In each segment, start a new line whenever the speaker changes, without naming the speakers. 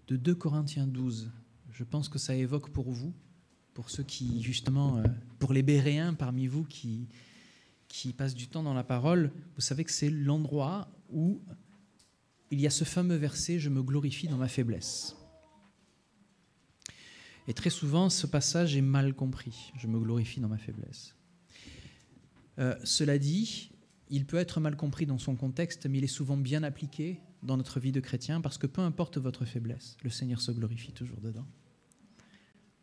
de 2 Corinthiens 12. Je pense que ça évoque pour vous, pour ceux qui, justement, pour les Béréens parmi vous qui passent du temps dans la parole, vous savez que c'est l'endroit où il y a ce fameux verset « Je me glorifie dans ma faiblesse ». Et très souvent, ce passage est mal compris. « Je me glorifie dans ma faiblesse ». Cela dit, il peut être mal compris dans son contexte, mais il est souvent bien appliqué dans notre vie de chrétien, parce que peu importe votre faiblesse, le Seigneur se glorifie toujours dedans.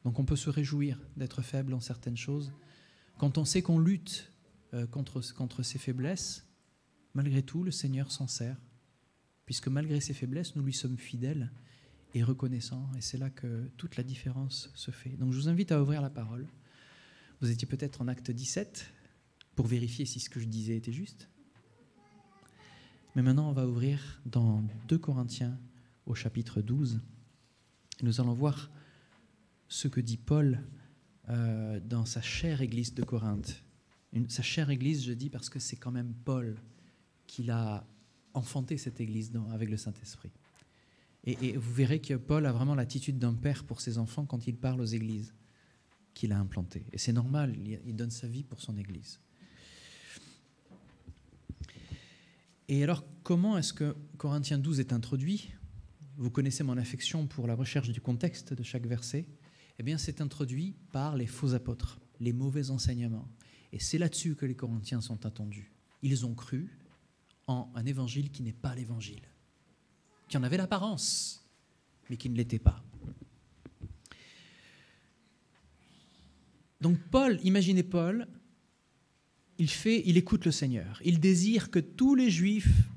Donc on peut se réjouir d'être faible en certaines choses. Quand on sait qu'on lutte contre ses faiblesses, malgré tout, le Seigneur s'en sert, puisque malgré ses faiblesses, nous lui sommes fidèles et reconnaissants, et c'est là que toute la différence se fait. Donc je vous invite à ouvrir la parole. Vous étiez peut-être en acte 17, pour vérifier si ce que je disais était juste. Mais maintenant, on va ouvrir dans 2 Corinthiens au chapitre 12. Nous allons voir ce que dit Paul dans sa chère église de Corinthe. Sa chère église, je dis parce que c'est quand même Paul qui l'a enfanté, cette église, avec le Saint-Esprit. Et vous verrez que Paul a vraiment l'attitude d'un père pour ses enfants quand il parle aux églises qu'il a implantées. Et c'est normal, il donne sa vie pour son église. Et alors, comment est-ce que Corinthiens 12 est introduit ? Vous connaissez mon affection pour la recherche du contexte de chaque verset. Eh bien, c'est introduit par les faux apôtres, les mauvais enseignements. Et c'est là-dessus que les Corinthiens sont attendus. Ils ont cru en un évangile qui n'est pas l'évangile, qui en avait l'apparence, mais qui ne l'était pas. Donc Paul, imaginez Paul, il écoute le Seigneur. Il désire que tous les Juifs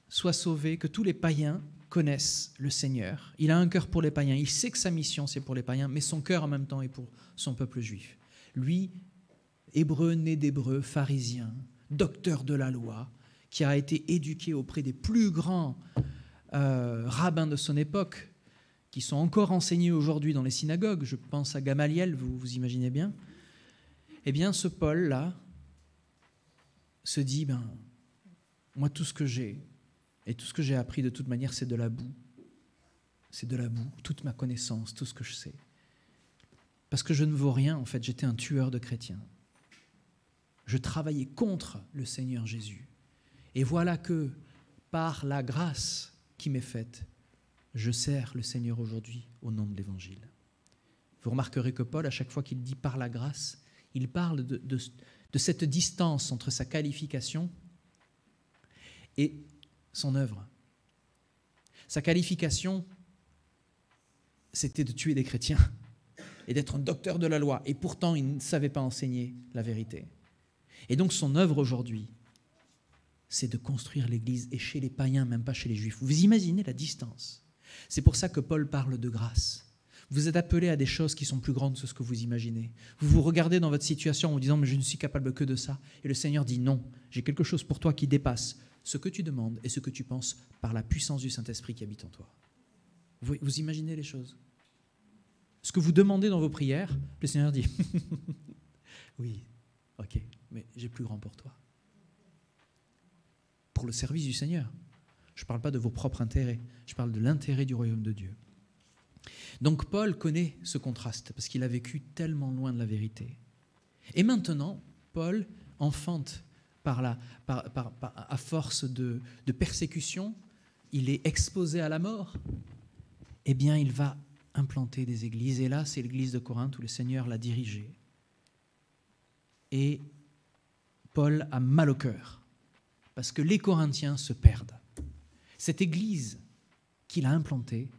soient sauvés, que tous les païens connaissent le Seigneur. Il a un cœur pour les païens. Il sait que sa mission, c'est pour les païens, mais son cœur en même temps est pour son peuple juif. Lui, hébreu, né d'hébreu, pharisien, docteur de la loi, qui a été éduqué auprès des plus grands rabbins de son époque, qui sont encore enseignés aujourd'hui dans les synagogues. Je pense à Gamaliel, vous imaginez bien. Eh bien, ce Paul-là se dit, moi, tout ce que j'ai, et tout ce que j'ai appris de toute manière, c'est de la boue. C'est de la boue, toute ma connaissance, tout ce que je sais. Parce que je ne vaux rien, en fait, j'étais un tueur de chrétiens. Je travaillais contre le Seigneur Jésus. Et voilà que, par la grâce qui m'est faite, je sers le Seigneur aujourd'hui au nom de l'Évangile. Vous remarquerez que Paul, à chaque fois qu'il dit « par la grâce », il parle de cette distance entre sa qualification et son œuvre. Sa qualification, c'était de tuer des chrétiens et d'être un docteur de la loi. Et pourtant, il ne savait pas enseigner la vérité. Et donc, son œuvre aujourd'hui, c'est de construire l'Église, et chez les païens, même pas chez les Juifs. Vous imaginez la distance. C'est pour ça que Paul parle de grâce. Vous êtes appelés à des choses qui sont plus grandes que ce que vous imaginez. Vous vous regardez dans votre situation en vous disant « mais je ne suis capable que de ça ». Et le Seigneur dit « non, j'ai quelque chose pour toi qui dépasse ce que tu demandes et ce que tu penses par la puissance du Saint-Esprit qui habite en toi ». Vous imaginez les choses ? Ce que vous demandez dans vos prières, le Seigneur dit « oui, ok, mais j'ai plus grand pour toi ». Pour le service du Seigneur. Je ne parle pas de vos propres intérêts, je parle de l'intérêt du royaume de Dieu. Donc Paul connaît ce contraste parce qu'il a vécu tellement loin de la vérité. Et maintenant, Paul enfante à force de persécution, il est exposé à la mort, eh bien il va implanter des églises. Et là, c'est l'église de Corinthe où le Seigneur l'a dirigé. Et Paul a mal au cœur parce que les Corinthiens se perdent. Cette église qu'il a implantée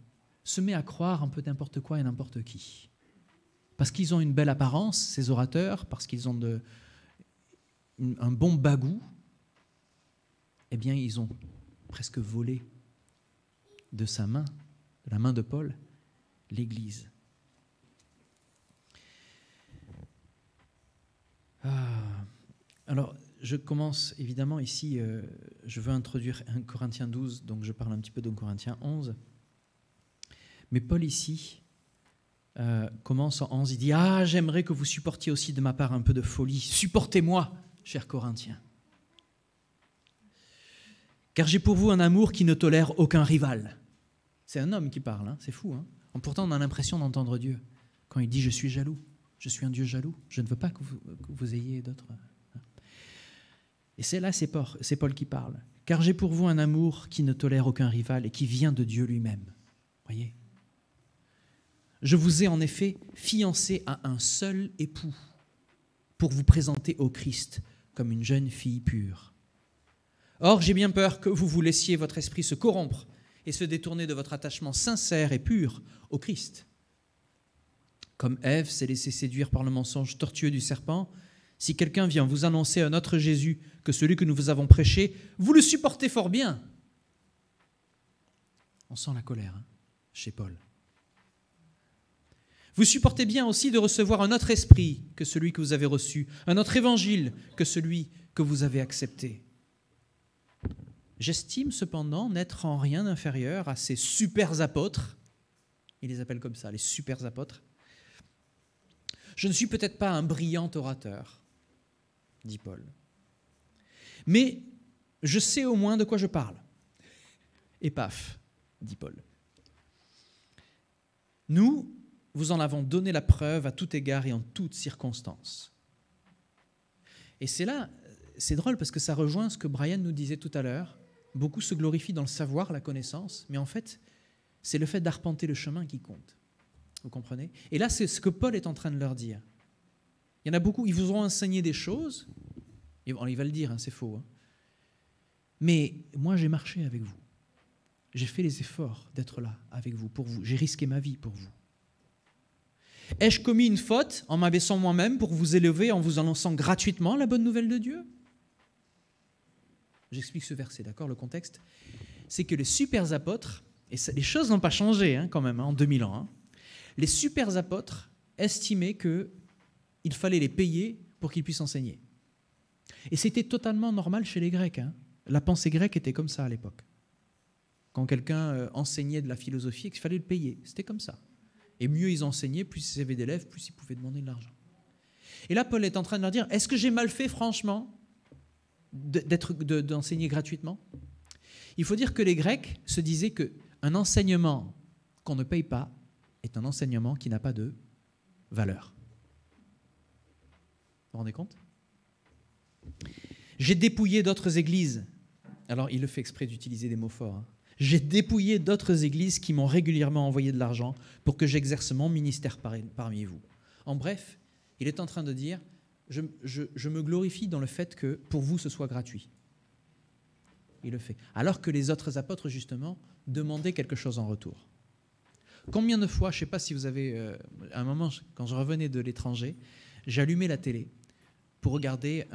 se met à croire un peu n'importe quoi et n'importe qui. Parce qu'ils ont une belle apparence, ces orateurs, parce qu'ils ont un bon bagou, eh bien, ils ont presque volé de sa main, de la main de Paul, l'Église. Alors, je commence évidemment ici, je veux introduire 1 Corinthiens 12, donc je parle un petit peu de 1 Corinthiens 11. Mais Paul ici commence en 11, il dit « Ah, j'aimerais que vous supportiez aussi de ma part un peu de folie. Supportez-moi, chers Corinthiens. Car j'ai pour vous un amour qui ne tolère aucun rival. » C'est un homme qui parle, hein, c'est fou. Hein. Pourtant, on a l'impression d'entendre Dieu quand il dit « Je suis jaloux, je suis un Dieu jaloux, je ne veux pas que vous ayez d'autres... » Et c'est là, c'est Paul qui parle. « Car j'ai pour vous un amour qui ne tolère aucun rival et qui vient de Dieu lui-même. » Voyez ? Je vous ai en effet fiancé à un seul époux pour vous présenter au Christ comme une jeune fille pure. Or, j'ai bien peur que vous vous laissiez votre esprit se corrompre et se détourner de votre attachement sincère et pur au Christ. Comme Ève s'est laissée séduire par le mensonge tortueux du serpent, si quelqu'un vient vous annoncer un autre Jésus que celui que nous vous avons prêché, vous le supportez fort bien. On sent la colère chez Paul. Vous supportez bien aussi de recevoir un autre esprit que celui que vous avez reçu, un autre évangile que celui que vous avez accepté. J'estime cependant n'être en rien inférieur à ces super apôtres. Il les appelle comme ça, les super apôtres. Je ne suis peut-être pas un brillant orateur, dit Paul, mais je sais au moins de quoi je parle. Et paf, dit Paul. Nous, vous en avons donné la preuve à tout égard et en toutes circonstances. Et c'est là, c'est drôle parce que ça rejoint ce que Brian nous disait tout à l'heure. Beaucoup se glorifient dans le savoir, la connaissance, mais en fait, c'est le fait d'arpenter le chemin qui compte. Vous comprenez ? Et là, c'est ce que Paul est en train de leur dire. Il y en a beaucoup, ils vous auront enseigné des choses, et bon, il va le dire, c'est faux. Mais moi, j'ai marché avec vous. J'ai fait les efforts d'être là avec vous, pour vous. J'ai risqué ma vie pour vous. Ai-je commis une faute en m'abaissant moi-même pour vous élever en vous annonçant gratuitement la bonne nouvelle de Dieu ? J'explique ce verset, d'accord, le contexte. C'est que les super apôtres, et ça, les choses n'ont pas changé quand même en 2000 ans, les super apôtres estimaient qu'il fallait les payer pour qu'ils puissent enseigner. Et c'était totalement normal chez les Grecs. La pensée grecque était comme ça à l'époque. Quand quelqu'un enseignait de la philosophie, il fallait le payer. C'était comme ça. Et mieux ils enseignaient, plus ils avaient d'élèves, plus ils pouvaient demander de l'argent. Et là, Paul est en train de leur dire, est-ce que j'ai mal fait, franchement, d'enseigner gratuitement ? Il faut dire que les Grecs se disaient qu'un enseignement qu'on ne paye pas est un enseignement qui n'a pas de valeur. Vous vous rendez compte ? J'ai dépouillé d'autres églises. Alors, il le fait exprès d'utiliser des mots forts. J'ai dépouillé d'autres églises qui m'ont régulièrement envoyé de l'argent pour que j'exerce mon ministère parmi vous. En bref, il est en train de dire, je me glorifie dans le fait que pour vous, ce soit gratuit. Il le fait. Alors que les autres apôtres, justement, demandaient quelque chose en retour. Combien de fois, je ne sais pas si vous avez... à un moment, quand je revenais de l'étranger, j'allumais la télé pour regarder...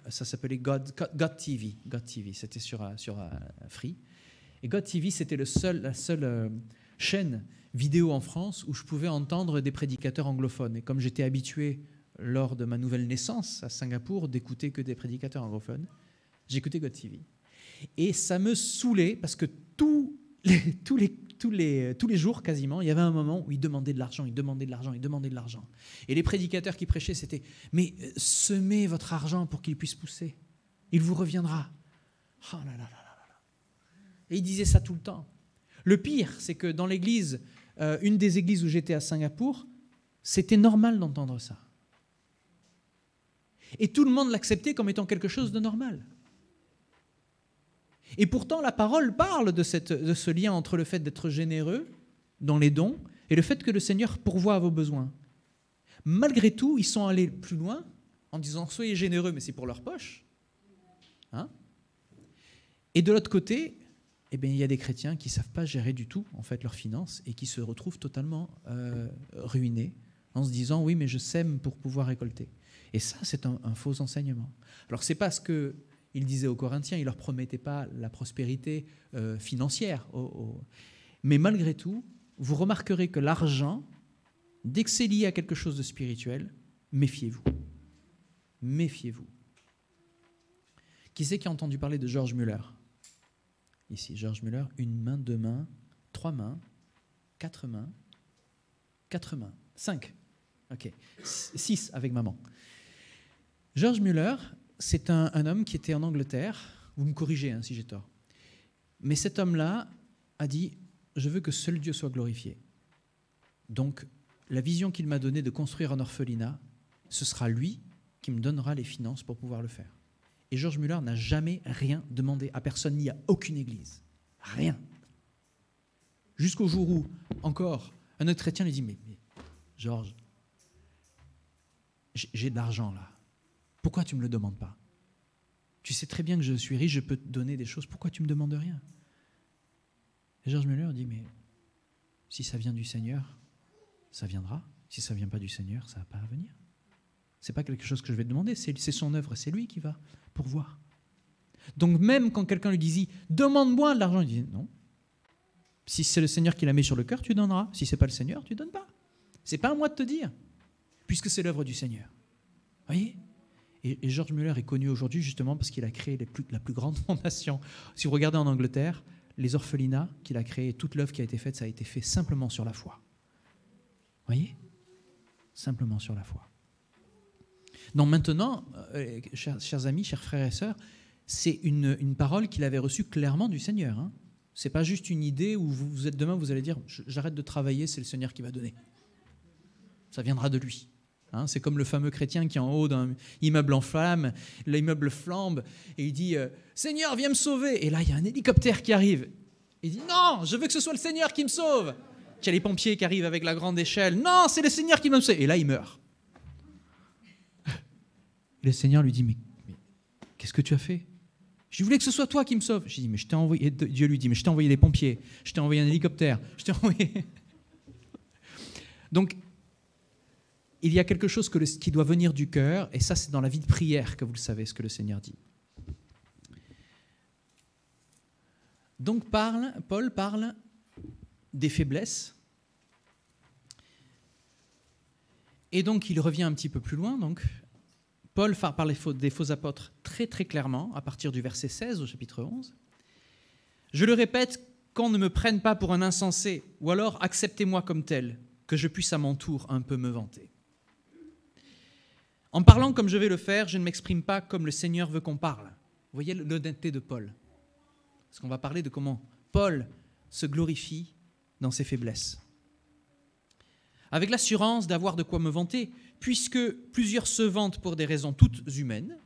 ça s'appelait God TV. God TV, c'était sur Free. Et God TV, c'était la seule chaîne vidéo en France où je pouvais entendre des prédicateurs anglophones. Et comme j'étais habitué lors de ma nouvelle naissance à Singapour d'écouter que des prédicateurs anglophones, j'écoutais God TV. Et ça me saoulait parce que tous les jours, quasiment, il y avait un moment où ils demandaient de l'argent, ils demandaient de l'argent. Et les prédicateurs qui prêchaient, c'était « Mais semez votre argent pour qu'il puisse pousser. Il vous reviendra. » Oh là là là là là. Et ils disaient ça tout le temps. Le pire, c'est que dans l'église, une des églises où j'étais à Singapour, c'était normal d'entendre ça. Et tout le monde l'acceptait comme étant quelque chose de normal. Et pourtant, la parole parle de ce lien entre le fait d'être généreux dans les dons et le fait que le Seigneur pourvoit à vos besoins. Malgré tout, ils sont allés plus loin en disant « Soyez généreux, mais c'est pour leur poche. » Et de l'autre côté, il y a des chrétiens qui ne savent pas gérer du tout en fait, leurs finances et qui se retrouvent totalement ruinés en se disant « Oui, mais je sème pour pouvoir récolter. » Et ça, c'est un faux enseignement. Alors, ce n'est pas ce que... Il disait aux Corinthiens, il ne leur promettait pas la prospérité financière. Mais malgré tout, vous remarquerez que l'argent, dès que c'est lié à quelque chose de spirituel, méfiez-vous. Méfiez-vous. Qui c'est qui a entendu parler de George Muller ? Ici, George Muller, 1 main, 2 mains, 3 mains, 4 mains, 4 mains, 5. Ok, 6 avec maman. George Muller... C'est un homme qui était en Angleterre. Vous me corrigez si j'ai tort. Mais cet homme-là a dit « Je veux que seul Dieu soit glorifié. » Donc, la vision qu'il m'a donnée de construire un orphelinat, ce sera lui qui me donnera les finances pour pouvoir le faire. Et George Muller n'a jamais rien demandé à personne, ni à aucune église. Rien. Jusqu'au jour où, encore, un autre chrétien lui dit « Mais Georges, j'ai de l'argent là. Pourquoi tu ne me le demandes pas? Tu sais très bien que je suis riche, je peux te donner des choses. Pourquoi tu ne me demandes rien ?» Et George Muller dit « Mais si ça vient du Seigneur, ça viendra. Si ça ne vient pas du Seigneur, ça ne va pas venir. Ce n'est pas quelque chose que je vais te demander, c'est son œuvre, c'est lui qui va pourvoir. » Donc même quand quelqu'un lui dit « Demande-moi de l'argent », il dit « Non. Si c'est le Seigneur qui la met sur le cœur, tu donneras. Si ce n'est pas le Seigneur, tu ne donnes pas. Ce n'est pas à moi de te dire, puisque c'est l'œuvre du Seigneur. » Vous voyez ? Et George Muller est connu aujourd'hui justement parce qu'il a créé la plus grande fondation. Si vous regardez en Angleterre, les orphelinats qu'il a créés, toute l'œuvre qui a été faite, ça a été fait simplement sur la foi. Vous voyez ? Simplement sur la foi. Donc maintenant, chers amis, chers frères et sœurs, c'est une parole qu'il avait reçue clairement du Seigneur. Hein. Ce n'est pas juste une idée où vous êtes demain, vous allez dire « J'arrête de travailler, c'est le Seigneur qui va donner. » Ça viendra de lui. Hein, c'est comme le fameux chrétien qui est en haut d'un immeuble en flammes, l'immeuble flambe, et il dit « Seigneur, viens me sauver !» Et là, il y a un hélicoptère qui arrive. Il dit « Non, je veux que ce soit le Seigneur qui me sauve !» Il y a les pompiers qui arrivent avec la grande échelle. « Non, c'est le Seigneur qui me sauve !» Et là, il meurt. Et le Seigneur lui dit « Mais qu'est-ce que tu as fait ? Je voulais que ce soit toi qui me sauve. » Je dis « Mais je t'ai envoyé... » Et Dieu lui dit « Mais je t'ai envoyé des pompiers, je t'ai envoyé un hélicoptère, je t'ai envoyé... » Donc, il y a quelque chose qui doit venir du cœur, et ça, c'est dans la vie de prière que vous le savez, ce que le Seigneur dit. Donc, Paul parle des faiblesses, et donc il revient un petit peu plus loin. Donc, Paul parle des faux apôtres très très clairement, à partir du verset 16 au chapitre 11. « Je le répète, qu'on ne me prenne pas pour un insensé, ou alors acceptez-moi comme tel, que je puisse à mon tour un peu me vanter. En parlant comme je vais le faire, je ne m'exprime pas comme le Seigneur veut qu'on parle. » Vous voyez l'honnêteté de Paul. Parce qu'on va parler de comment Paul se glorifie dans ses faiblesses. « Avec l'assurance d'avoir de quoi me vanter, puisque plusieurs se vantent pour des raisons toutes humaines, »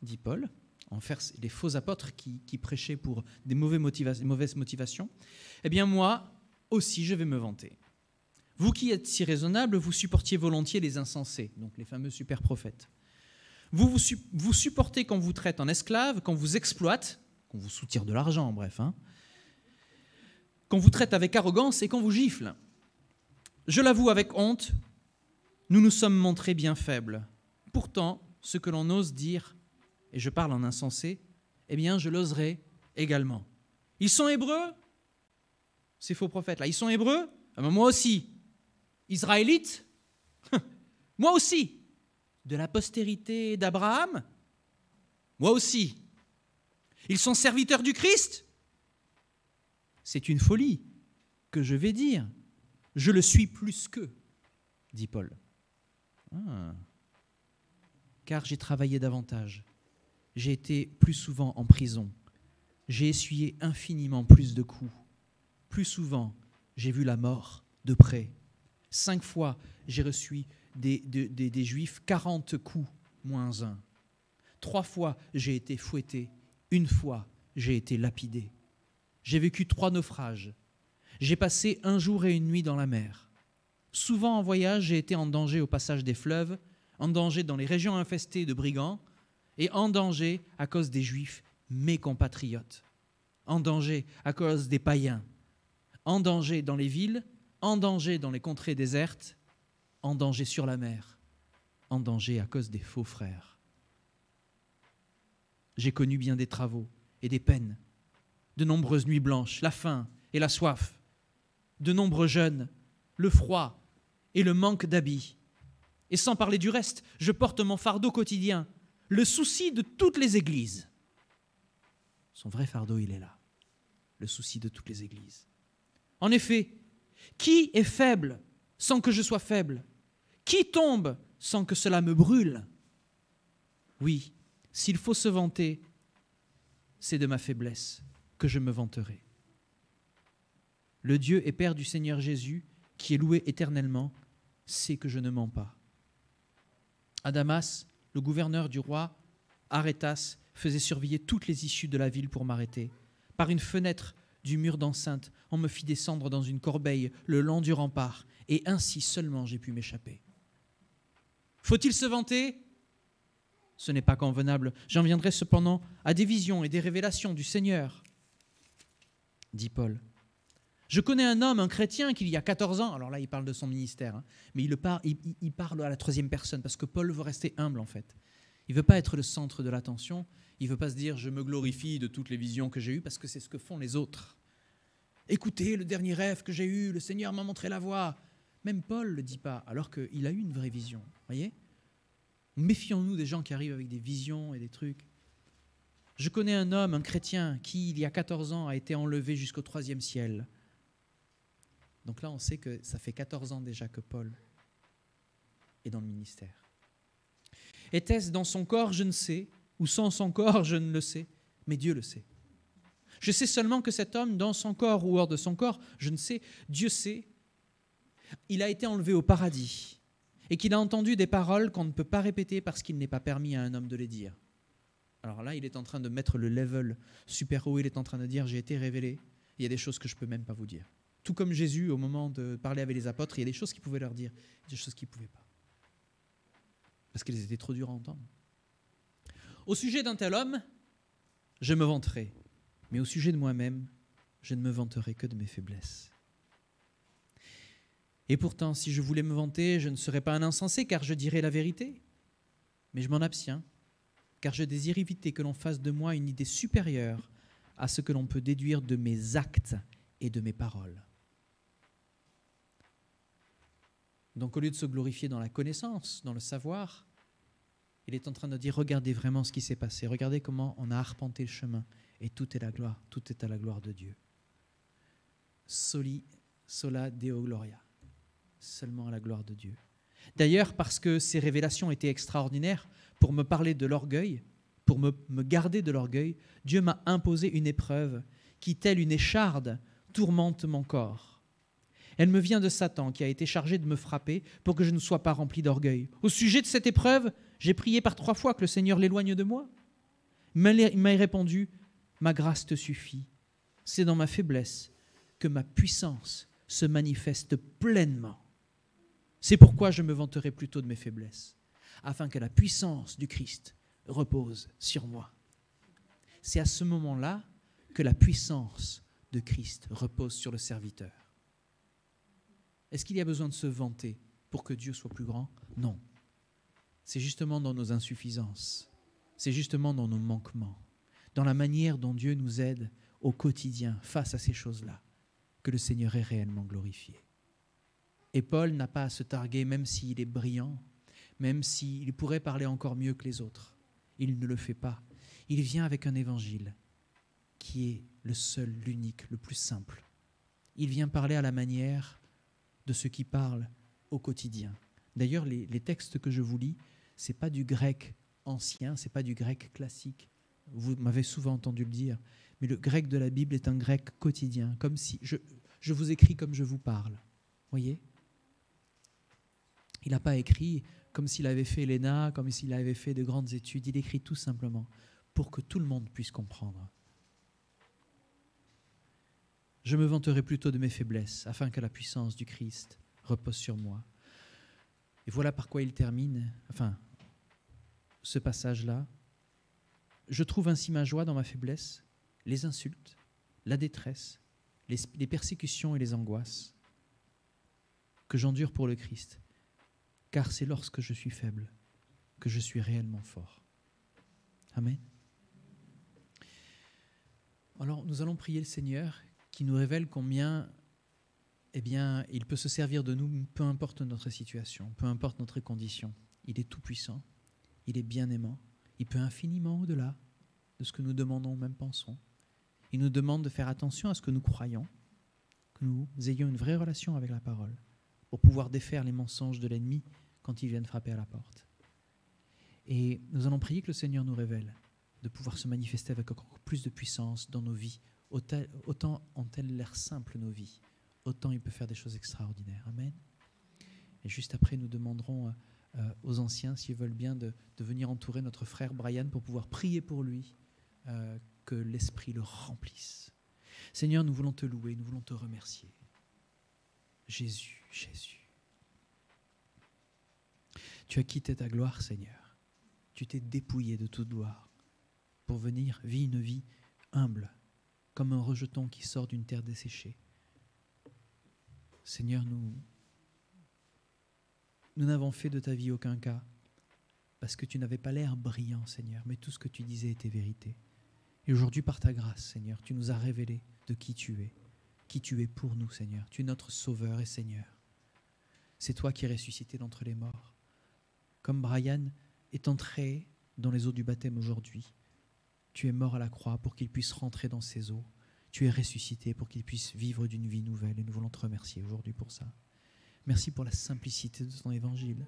dit Paul, en faire des faux apôtres qui prêchaient pour des mauvaises motivations, « eh bien moi aussi je vais me vanter. Vous qui êtes si raisonnables, vous supportiez volontiers les insensés, donc les fameux super prophètes. Vous supportez qu'on vous traite en esclave, qu'on vous exploite, qu'on vous soutire de l'argent, bref, hein, qu'on vous traite avec arrogance et qu'on vous gifle. Je l'avoue avec honte, nous nous sommes montrés bien faibles. Pourtant, ce que l'on ose dire, et je parle en insensé, eh bien je l'oserai également. Ils sont hébreux, ces faux prophètes-là, ils sont hébreux, ah ben moi aussi. Israélites, moi aussi. De la postérité d'Abraham, moi aussi. Ils sont serviteurs du Christ. C'est une folie que je vais dire. Je le suis plus qu'eux, dit Paul. Ah. Car j'ai travaillé davantage. J'ai été plus souvent en prison. J'ai essuyé infiniment plus de coups. Plus souvent, j'ai vu la mort de près. 5 fois, j'ai reçu des Juifs 40 coups moins 1. 3 fois, j'ai été fouetté. 1 fois, j'ai été lapidé. J'ai vécu 3 naufrages. J'ai passé 1 jour et 1 nuit dans la mer. Souvent en voyage, j'ai été en danger au passage des fleuves, en danger dans les régions infestées de brigands et en danger à cause des Juifs, mes compatriotes. En danger à cause des païens. En danger dans les villes, en danger dans les contrées désertes, en danger sur la mer, en danger à cause des faux frères. J'ai connu bien des travaux et des peines, de nombreuses nuits blanches, la faim et la soif, de nombreux jeûnes, le froid et le manque d'habits. Et sans parler du reste, je porte mon fardeau quotidien, le souci de toutes les églises. Son vrai fardeau, il est là, le souci de toutes les églises. En effet, qui est faible sans que je sois faible? Qui tombe sans que cela me brûle? Oui, s'il faut se vanter, c'est de ma faiblesse que je me vanterai. le Dieu et Père du Seigneur Jésus, qui est loué éternellement, sait que je ne mens pas. À Damas, le gouverneur du roi, Arétas, faisait surveiller toutes les issues de la ville pour m'arrêter. Par une fenêtre du mur d'enceinte, on me fit descendre dans une corbeille le long du rempart, et ainsi seulement j'ai pu m'échapper. Faut-il se vanter ? Ce n'est pas convenable. J'en viendrai cependant à des visions et des révélations du Seigneur, dit Paul. Je connais un homme, un chrétien, qu'il y a 14 ans, alors là il parle de son ministère, mais il parle à la troisième personne, parce que Paul veut rester humble en fait. Il ne veut pas être le centre de l'attention, il ne veut pas se dire « je me glorifie de toutes les visions que j'ai eues » parce que c'est ce que font les autres. Écoutez, le dernier rêve que j'ai eu, le Seigneur m'a montré la voie. Même Paul ne le dit pas, alors qu'il a eu une vraie vision. Voyez ? Méfions-nous des gens qui arrivent avec des visions et des trucs. Je connais un homme, un chrétien, qui, il y a 14 ans, a été enlevé jusqu'au 3e ciel. Donc là, on sait que ça fait 14 ans déjà que Paul est dans le ministère. Était-ce dans son corps? Je ne sais. Ou sans son corps? Je ne le sais. Mais Dieu le sait. Je sais seulement que cet homme, dans son corps ou hors de son corps, je ne sais, Dieu sait, il a été enlevé au paradis et qu'il a entendu des paroles qu'on ne peut pas répéter parce qu'il n'est pas permis à un homme de les dire. Alors là, il est en train de mettre le level super haut, il est en train de dire « j'ai été révélé, il y a des choses que je ne peux même pas vous dire ». Tout comme Jésus, au moment de parler avec les apôtres, il y a des choses qu'il pouvait leur dire, des choses qu'il ne pouvait pas. Parce qu'elles étaient trop dures à entendre. Au sujet d'un tel homme, je me vanterai. Mais au sujet de moi-même, je ne me vanterai que de mes faiblesses. Et pourtant, si je voulais me vanter, je ne serais pas un insensé, car je dirais la vérité. Mais je m'en abstiens, car je désire éviter que l'on fasse de moi une idée supérieure à ce que l'on peut déduire de mes actes et de mes paroles. Donc au lieu de se glorifier dans la connaissance, dans le savoir, il est en train de dire, regardez vraiment ce qui s'est passé, regardez comment on a arpenté le chemin, et tout est à la gloire de Dieu. Soli, sola Deo gloria, seulement à la gloire de Dieu. D'ailleurs, parce que ces révélations étaient extraordinaires, pour me parler de l'orgueil, pour me garder de l'orgueil, Dieu m'a imposé une épreuve qui, telle une écharde, tourmente mon corps. Elle me vient de Satan, qui a été chargé de me frapper pour que je ne sois pas rempli d'orgueil. Au sujet de cette épreuve, j'ai prié par 3 fois que le Seigneur l'éloigne de moi. Il m'a répondu, ma grâce te suffit. C'est dans ma faiblesse que ma puissance se manifeste pleinement. C'est pourquoi je me vanterai plutôt de mes faiblesses, afin que la puissance du Christ repose sur moi. C'est à ce moment-là que la puissance de Christ repose sur le serviteur. Est-ce qu'il y a besoin de se vanter pour que Dieu soit plus grand? Non. C'est justement dans nos insuffisances, c'est justement dans nos manquements, dans la manière dont Dieu nous aide au quotidien face à ces choses-là, que le Seigneur est réellement glorifié. Et Paul n'a pas à se targuer, même s'il est brillant, même s'il pourrait parler encore mieux que les autres. Il ne le fait pas. Il vient avec un évangile qui est le seul, l'unique, le plus simple. Il vient parler à la manière de ceux qui parlent au quotidien. D'ailleurs, les textes que je vous lis, ce n'est pas du grec ancien, ce n'est pas du grec classique. Vous m'avez souvent entendu le dire, mais le grec de la Bible est un grec quotidien, comme si je vous écris comme je vous parle. Voyez ? Il n'a pas écrit comme s'il avait fait l'ENA, comme s'il avait fait de grandes études. Il écrit tout simplement pour que tout le monde puisse comprendre. Je me vanterai plutôt de mes faiblesses, afin que la puissance du Christ repose sur moi. Et voilà par quoi il termine, ce passage-là. Je trouve ainsi ma joie dans ma faiblesse, les insultes, la détresse, les persécutions et les angoisses que j'endure pour le Christ. Car c'est lorsque je suis faible que je suis réellement fort. Amen. Alors, nous allons prier le Seigneur qui nous révèle combien il peut se servir de nous, peu importe notre situation, peu importe notre condition. Il est tout-puissant, il est bien-aimant, il peut infiniment au-delà de ce que nous demandons ou même pensons. Il nous demande de faire attention à ce que nous croyons, que nous ayons une vraie relation avec la parole, pour pouvoir défaire les mensonges de l'ennemi quand ils viennent frapper à la porte. Et nous allons prier que le Seigneur nous révèle de pouvoir se manifester avec encore plus de puissance dans nos vies autant ont-elles l'air simples nos vies, autant il peut faire des choses extraordinaires. Amen. Et juste après, nous demanderons aux anciens, s'ils veulent bien, de venir entourer notre frère Brian pour pouvoir prier pour lui, que l'Esprit le remplisse. Seigneur, nous voulons te louer, nous voulons te remercier. Jésus, Jésus. Tu as quitté ta gloire, Seigneur. Tu t'es dépouillé de toute gloire pour venir vivre une vie humble, comme un rejeton qui sort d'une terre desséchée. Seigneur, nous n'avons fait de ta vie aucun cas, parce que tu n'avais pas l'air brillant, Seigneur, mais tout ce que tu disais était vérité. Et aujourd'hui, par ta grâce, Seigneur, tu nous as révélé de qui tu es pour nous, Seigneur. Tu es notre Sauveur et Seigneur. C'est toi qui es ressuscité d'entre les morts. Comme Brian est entré dans les eaux du baptême aujourd'hui, tu es mort à la croix pour qu'il puisse rentrer dans ces eaux. Tu es ressuscité pour qu'il puisse vivre d'une vie nouvelle et nous voulons te remercier aujourd'hui pour ça. Merci pour la simplicité de ton évangile,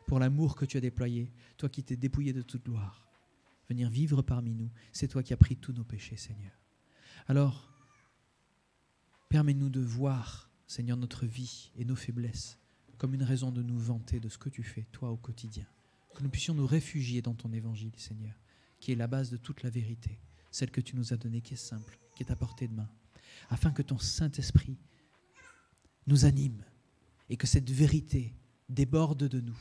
pour l'amour que tu as déployé, toi qui t'es dépouillé de toute gloire. Venir vivre parmi nous, c'est toi qui as pris tous nos péchés, Seigneur. Alors, permets-nous de voir, Seigneur, notre vie et nos faiblesses comme une raison de nous vanter de ce que tu fais, toi, au quotidien. Que nous puissions nous réfugier dans ton évangile, Seigneur, qui est la base de toute la vérité, celle que tu nous as donnée, qui est simple, qui est à portée de main, afin que ton Saint-Esprit nous anime et que cette vérité déborde de nous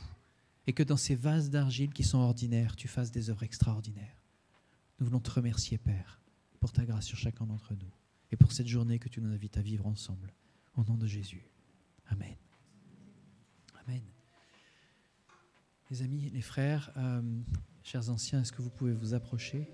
et que dans ces vases d'argile qui sont ordinaires, tu fasses des œuvres extraordinaires. Nous voulons te remercier, Père, pour ta grâce sur chacun d'entre nous et pour cette journée que tu nous invites à vivre ensemble. Au nom de Jésus. Amen. Amen. Les amis, les frères, chers anciens, est-ce que vous pouvez vous approcher ?